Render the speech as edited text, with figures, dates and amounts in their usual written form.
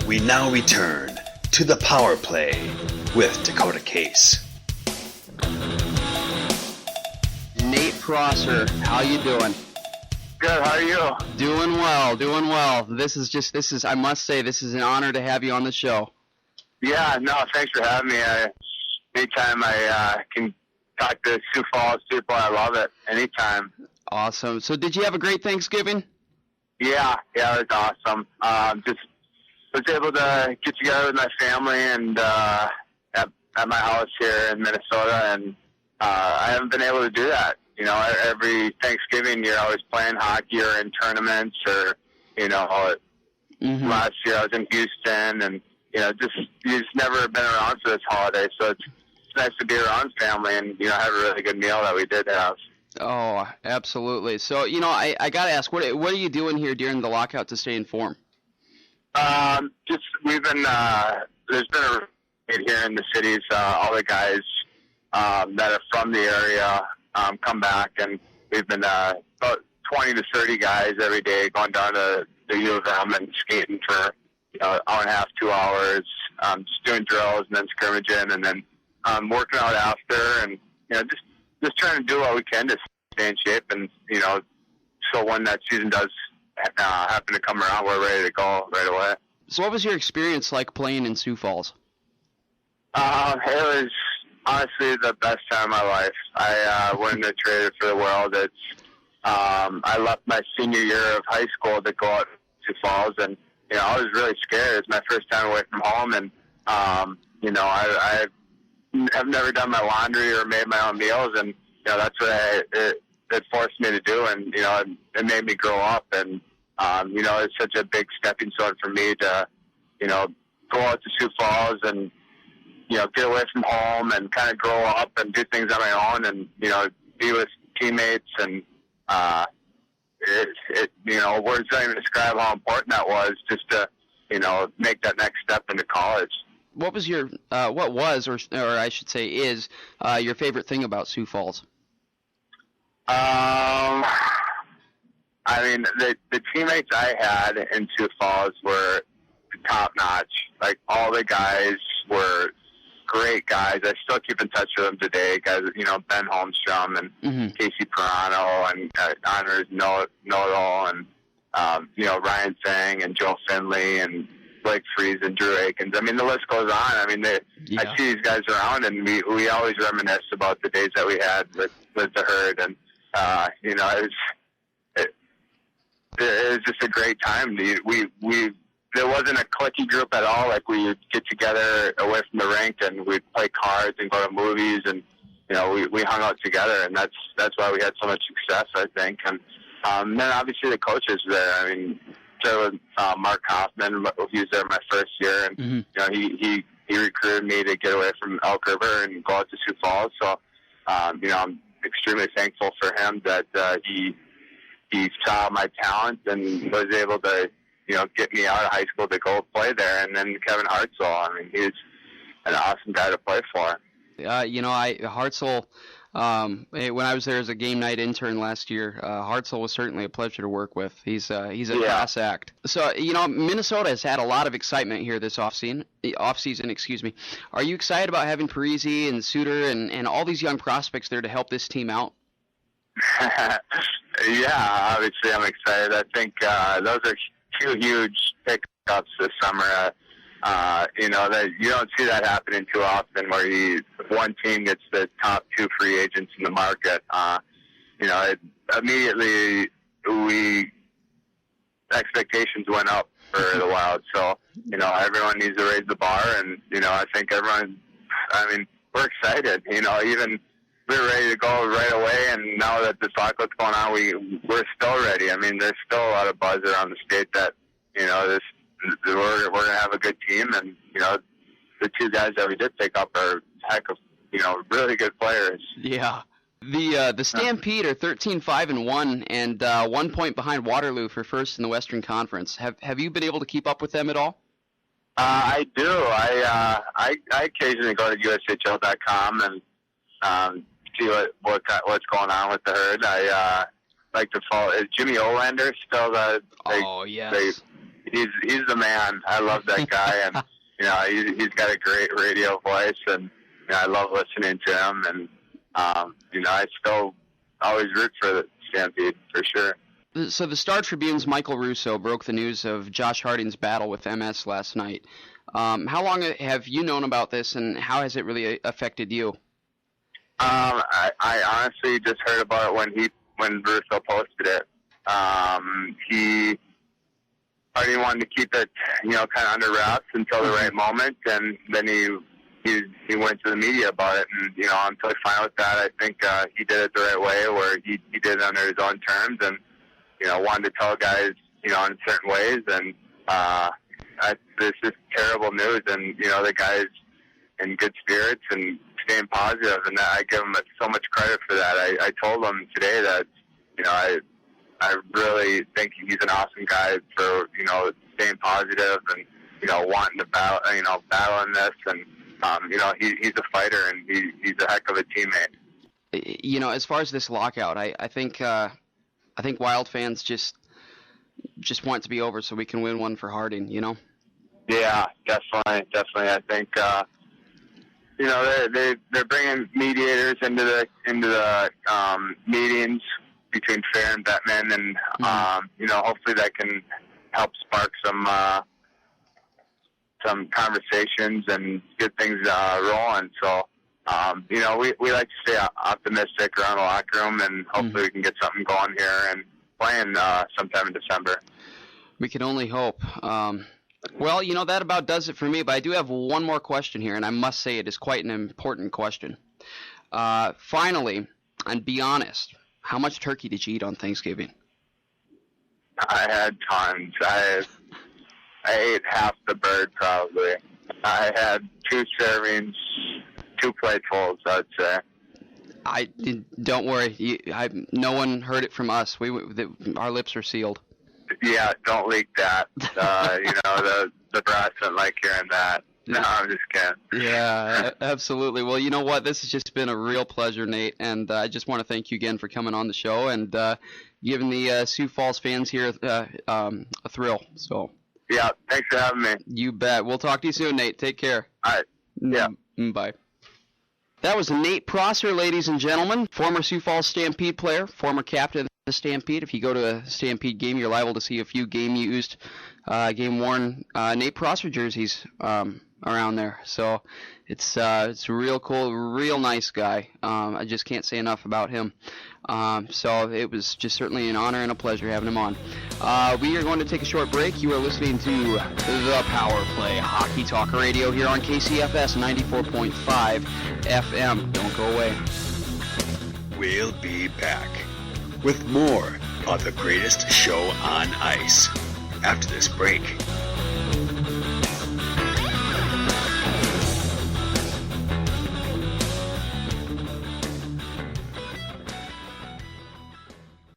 We now return to the Power Play with Dakota Case. Nate Prosser, how you doing? Good, how are you? Doing well. This is I must say, this is an honor to have you on the show. Yeah, no, thanks for having me. Anytime I can talk to Sioux Falls people, I love it. Anytime. Awesome. So did you have a great Thanksgiving? Yeah, it was awesome. Just was able to get together with my family and at my house here in Minnesota, and I haven't been able to do that. You know, every Thanksgiving you're always playing hockey or in tournaments, or last year I was in Houston, and you just never been around for this holiday. So it's nice to be around family and have a really good meal that we did have. Oh, absolutely. So I gotta ask, what are you doing here during the lockout to stay in form? We've been there's been a raid here in the cities. All the guys that are from the area come back, and we've been about 20 to 30 guys every day going down to the U of M and skating for hour and a half, 2 hours, just doing drills and then scrimmaging, and then working out after, and just trying to do what we can to stay in shape, and so when that season does happen to come around, we're ready to go right away. So what was your experience like playing in Sioux Falls? It was honestly the best time of my life. I wouldn't have traded for the world. I left my senior year of high school to go out to Sioux Falls, and I was really scared. It's my first time away from home, and I have never done my laundry or made my own meals, and that's what it forced me to do, and it made me grow up, and it's such a big stepping stone for me to go out to Sioux Falls and get away from home and kind of grow up and do things on my own, and be with teammates, and words don't even describe how important that was, just to make that next step into college. What was your or I should say is your favorite thing about Sioux Falls? I mean, the teammates I had in Sioux Falls were top notch. Like, all the guys were great guys. I still keep in touch with them today. Guys, Ben Holmstrom and Casey Pirano and Honors Know-It-All, and Ryan Tsang and Joe Finley and Blake Freese and Drew Akins. I mean, the list goes on. I mean, I see these guys around, and we always reminisce about the days that we had with the Herd, and it was just a great time. There wasn't a cliquey group at all. Like, we would get together away from the rink, and we'd play cards and go to movies, and we hung out together, and that's why we had so much success, I think. And then obviously the coaches there. I mean, there was Mark Hoffman, he was there my first year, and he recruited me to get away from Elk River and go out to Sioux Falls. So I'm extremely thankful for him that he saw my talent and was able to get me out of high school to go play there. And then Kevin Hartzell, I mean, he's an awesome guy to play for. Hartzell, when I was there as a game night intern last year, Hartzell was certainly a pleasure to work with. He's a class act. So, Minnesota has had a lot of excitement here this offseason. Are you excited about having Parisi and Suter and all these young prospects there to help this team out? Yeah, obviously I'm excited. I think those are two huge pickups this summer. That you don't see that happening too often, where one team gets the top two free agents in the market. Immediately expectations went up for the Wild. So everyone needs to raise the bar, and I think we're excited. Even we were ready to go right away, and now that the lockout's going on, we're still ready. I mean, there's still a lot of buzz around the state that we're going to have a good team, and the two guys that we did pick up are heck of really good players. Yeah. The Stampede are 13-5-1 and 1 point behind Waterloo for first in the Western Conference. Have you been able to keep up with them at all? I do. I occasionally go to USHL.com and see what's going on with the Herd. I like to follow. Is Jimmy Olander still the? Yes. he's the man. I love that guy, and he's got a great radio voice, and I love listening to him. And I still always root for the Stampede for sure. So the Star Tribune's Michael Russo broke the news of Josh Harding's battle with MS last night. How long have you known about this, and how has it really affected you? I honestly just heard about it when Russo posted it. Harding wanted to keep it, kind of under wraps until the right moment, and then he went to the media about it, and I'm totally fine with that. I think he did it the right way, where he did it under his own terms, and wanted to tell guys, in certain ways, and this is terrible news, and the guys in good spirits and staying positive, and I give him so much credit for that. I told him today that I really think he's an awesome guy for staying positive and wanting to battle in this, and he's a fighter, and he's a heck of a teammate. As far as this lockout, I think Wild fans just want it to be over so we can win one for Harding. Yeah, definitely. I think they're bringing mediators into the meetings between Fair and Bettman, and hopefully that can help spark some conversations and get things rolling. So we like to stay optimistic around the locker room, and hopefully we can get something going here and playing sometime in December. We can only hope. Well, that about does it for me, but I do have one more question here, and I must say it is quite an important question. Finally, and be honest, how much turkey did you eat on Thanksgiving? I had tons. I ate half the bird, probably. I had 2 servings, 2 platefuls, I'd say. Don't worry. No one heard it from us. Our lips are sealed. Yeah, don't leak that. The brass don't like hearing that. No, I'm just kidding. Yeah, absolutely. Well, you know what? This has just been a real pleasure, Nate, and I just want to thank you again for coming on the show and giving the Sioux Falls fans here a thrill. So. Yeah, thanks for having me. You bet. We'll talk to you soon, Nate. Take care. All right. Yeah. Bye. That was Nate Prosser, ladies and gentlemen, former Sioux Falls Stampede player, former captain of the Stampede. If you go to a Stampede game, you're liable to see a few game-used, game-worn Nate Prosser jerseys around there. So it's real cool, real nice guy. I just can't say enough about him. So it was just certainly an honor and a pleasure having him on. We are going to take a short break. You are listening to The Power Play Hockey Talk Radio here on KCFS 94.5 FM. Don't go away. We'll be back with more of the greatest show on ice after this break.